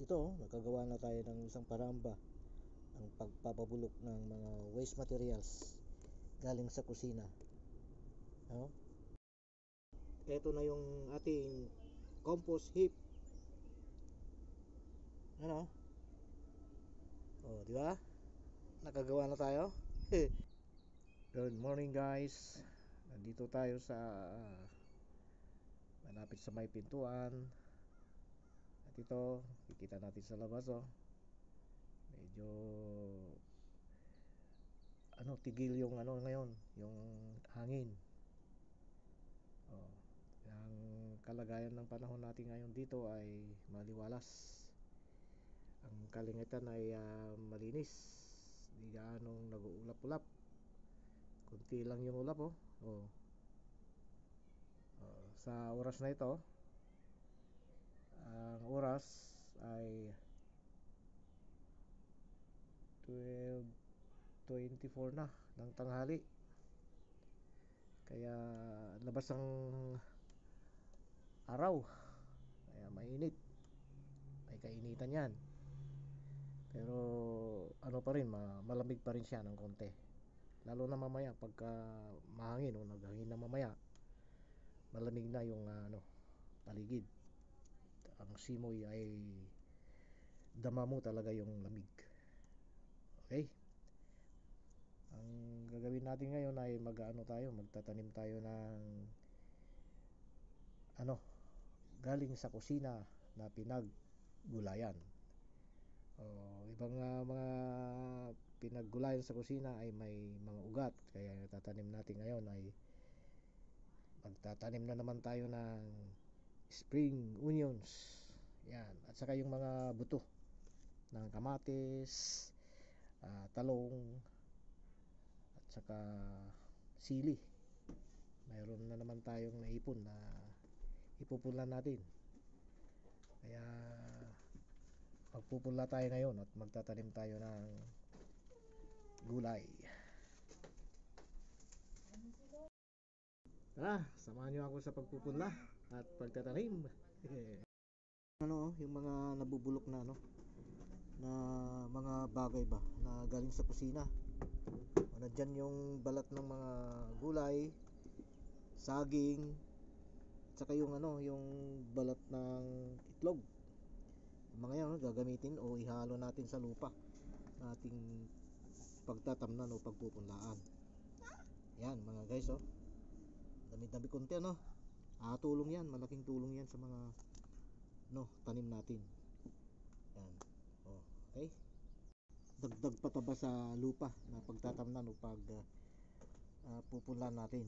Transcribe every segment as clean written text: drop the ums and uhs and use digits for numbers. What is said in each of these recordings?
Ito, nakagawa na tayo ng isang paramba ang pagpapabulok ng mga waste materials galing sa kusina. No? Ito na yung ating compost heap. Ano? Oh, di ba? Nakagawa na tayo. Good morning, guys. Nandito tayo sa malapit sa may pintuan. At ito, kikita natin sa labas, oh. Medyo tigil yung ngayon, yung hangin. Oh, ang kalagayan ng panahon natin ngayon dito ay maliwalas. Ang kalingitan ay malinis. Di gaanong nag-uulap-ulap. Kunti lang yung ulap, oh. Oh. Sa oras na ito, ang oras ay 12:24 na ng tanghali. Kaya labas ang araw, kaya mainit, may kainitan yan. Pero pa rin, malamig pa rin siya ng konti. Lalo na mamaya pagka mahangin o naghangin na mamaya, malamig na yung paligid. Ang simoy ay dama mo talaga yung lamig. Okay? Ang gagawin natin ngayon ay magtatanim tayo ng galing sa kusina na pinaggulayan. Ibang mga pinaggulayan sa kusina ay may mga ugat, kaya tatanim natin ngayon ay magtatanim na naman tayo ng spring onions. Yan, at saka yung mga buto ng kamatis, talong, at saka sili. Mayroon na naman tayong naipon na ipupunla natin. Kaya magpupunla tayo ngayon at magtatanim tayo ng gulay. Samahan nyo ako sa pagpupunla at pagtatanim. Yung mga nabubulok na na mga bagay ba na galing sa kusina. Nandyan yung balat ng mga gulay, saging, at saka yung balat ng itlog. Mga yan gagamitin o ihalo natin sa lupa nating pagtatamnan o pagpupunlaan. Yan mga guys, dami-dami konti, tulong yan, malaking tulong yan sa mga tanim natin. Yan. Okay, dagdag pataba sa lupa na pagtatamnan o pupunlaan natin.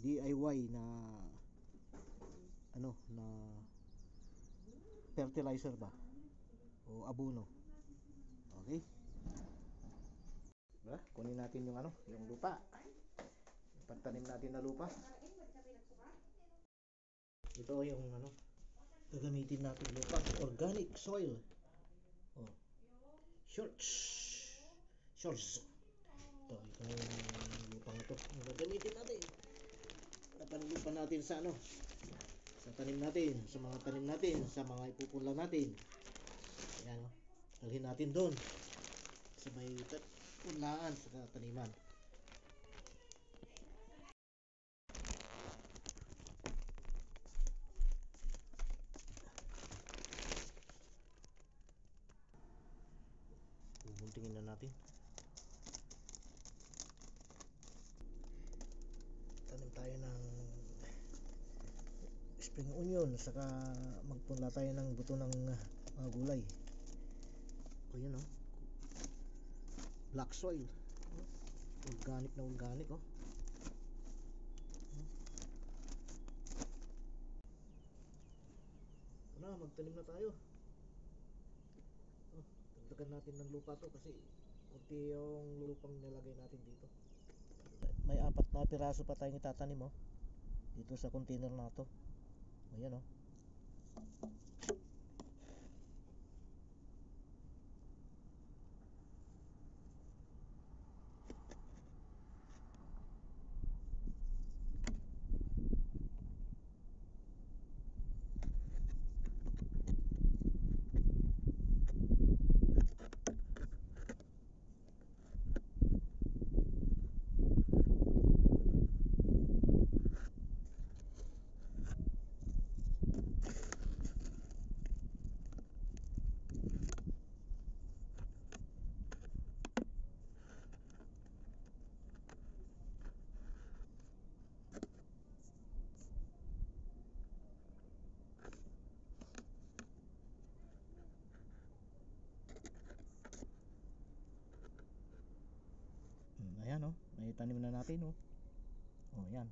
DIY na na fertilizer ba o abono. Okay, kunin natin yung lupa, yung pagtanim natin na lupa. Ito yung gagamitin natin lupa, organic soil. Shorts. Ito yung lupang ito yung gagamitin natin. Napanlupan natin sa sa tanim natin, sa mga tanim natin, sa mga ipupunla natin. Ayan, dalhin natin doon sa may punlaan sa taniman. Pumuntingin na natin. Tanim tayo ng spring onion, saka magpunla tayo ng buto ng mga gulay. Yun, black soil, organic na organic. Magtanim na tayo. Dagdagan natin ng lupa to kasi kunti yung lupang nilagay natin dito. May 4 na piraso pa tayong itatanim dito sa container na to. Ayan, na natin, oh. Oh, yan.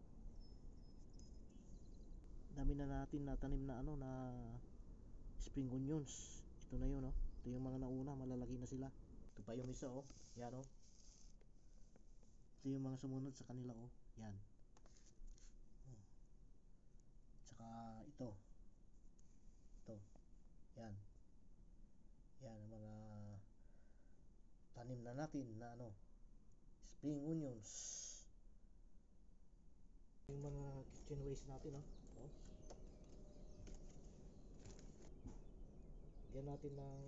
Dami na natin na tanim na ano, na spring onions. Ito na yun, oh. Ito yung mga nauna, malalaki na sila. Ito pa yung isa, oh. Yan, oh. Ito yung mga sumunod sa kanila, oh. Yan. Oh. Tsaka ito. Ito. Yan. Yan ang mga tanim na natin na ano, spring onions. Yung mga kitchen waste natin, oh. Oh. Lagyan natin ng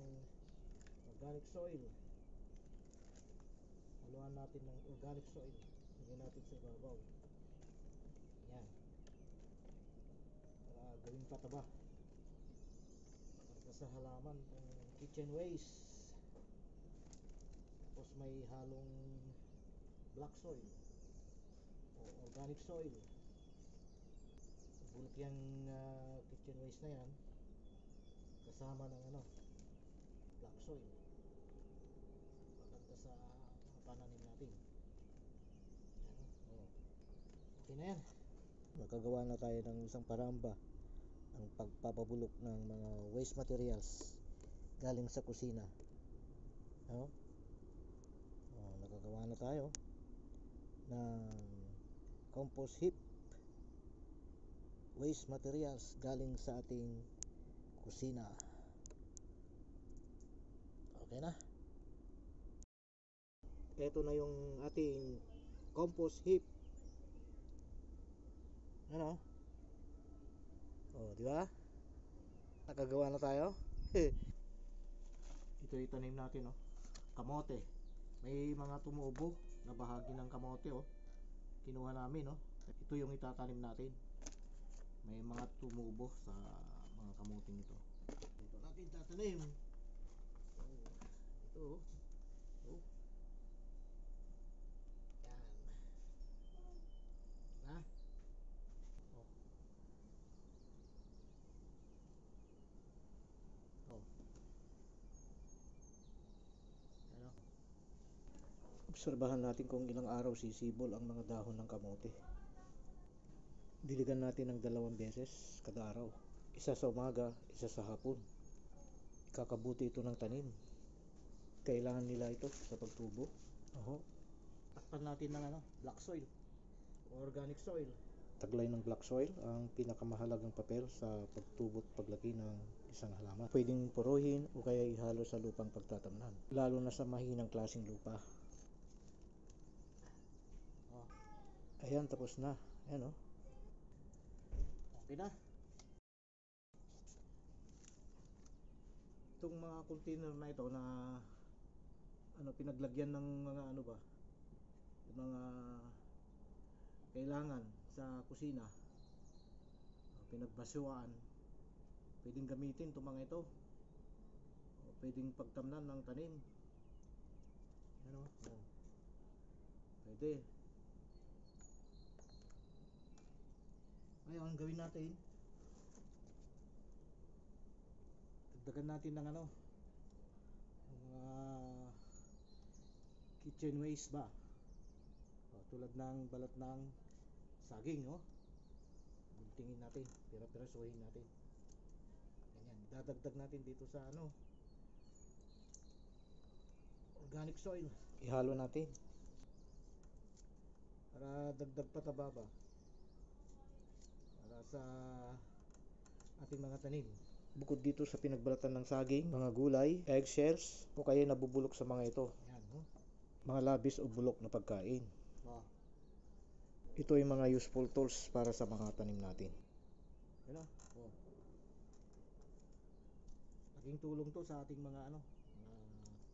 organic soil. Haluan natin ng organic soil. Lagyan natin sa ibabaw. Yan. Para gawing pataba. Para sa halaman ng kitchen waste. Tapos may halong black soil o organic soil. Bulok yung kitchen waste na yan kasama ng ano, black soil. Maganda sa mga pananim natin. Yan, oh. Okay na yan. Magkagawa na tayo ng isang paramba ng pagpapabulok ng mga waste materials galing sa kusina. Oh, nakagawa na tayo ng compost heap waste materials galing sa ating kusina. Okay na. Ito na yung ating compost heap. Ano? Oh, di ba? Nakagawa na tayo. Ito itanim natin, oh. Kamote. May mga tumubo na bahagi ng kamote, oh. Kinuha namin, oh. Ito yung itatanim natin. May mga tumubo sa mga kamuting ito. Ito natin tatanim. Oh, ito, oh. Oh. Yan. Na? Oh. Oh. Ano? Obserbahan natin kung ilang araw sisibol ang mga dahon ng kamote. Diligan natin ng 2 beses kada araw. Isa sa umaga, isa sa hapon. Kakabuti ito ng tanim. Kailangan nila ito sa pagtubo. Oho. Takpan natin ng ano, black soil o organic soil. Taglay ng black soil ang pinakamahalagang papel sa pagtubo at paglaki ng isang halaman. Pwedeng puruhin o kaya ihalo sa lupang pagtatamnan, lalo na sa mahinang klaseng lupa. Oh. Ayan, tapos na. Ayan, oh. Okay na. Itong mga container na ito na ano, pinaglagyan ng mga ano ba, yung mga kailangan sa kusina, pinagbasuan, pwedeng gamitin itong mga ito, o pwedeng pagtamnan ng tanim. Ano? Oh. Pwede. Ngayon, gawin natin, dagdagan natin ng ano, mga kitchen waste ba, o, tulad ng balat ng saging, oh. Guntingin natin, pira-pirasuhin natin. Ganyan, dadagdag natin dito sa ano, organic soil. Ihalo natin para dagdag pataba ba, para sa ating mga tanim. Bukod dito sa pinagbalatan ng saging, mga gulay, eggshells, o kaya nabubulok sa mga ito. Yan, oh. Mga labis o bulok na pagkain. Oh. Ito ay mga useful tools para sa mga tanim natin. Yan, oh. Laking tulong to sa ating mga ano,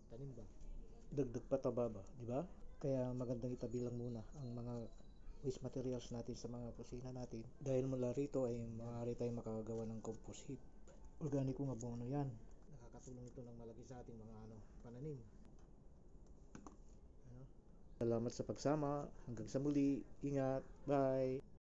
tanim ba. Dagdag pataba ba, di ba? Kaya magandang itabi lang muna ang mga waste materials natin sa mga kusina natin. Dahil mula rito ay maaari tayong makakagawa ng compost heap. Organikong abono yan. Nakakatulong ito ng malaki sa ating mga ano, pananim. Ano? Salamat sa pagsama. Hanggang sa muli. Ingat. Bye.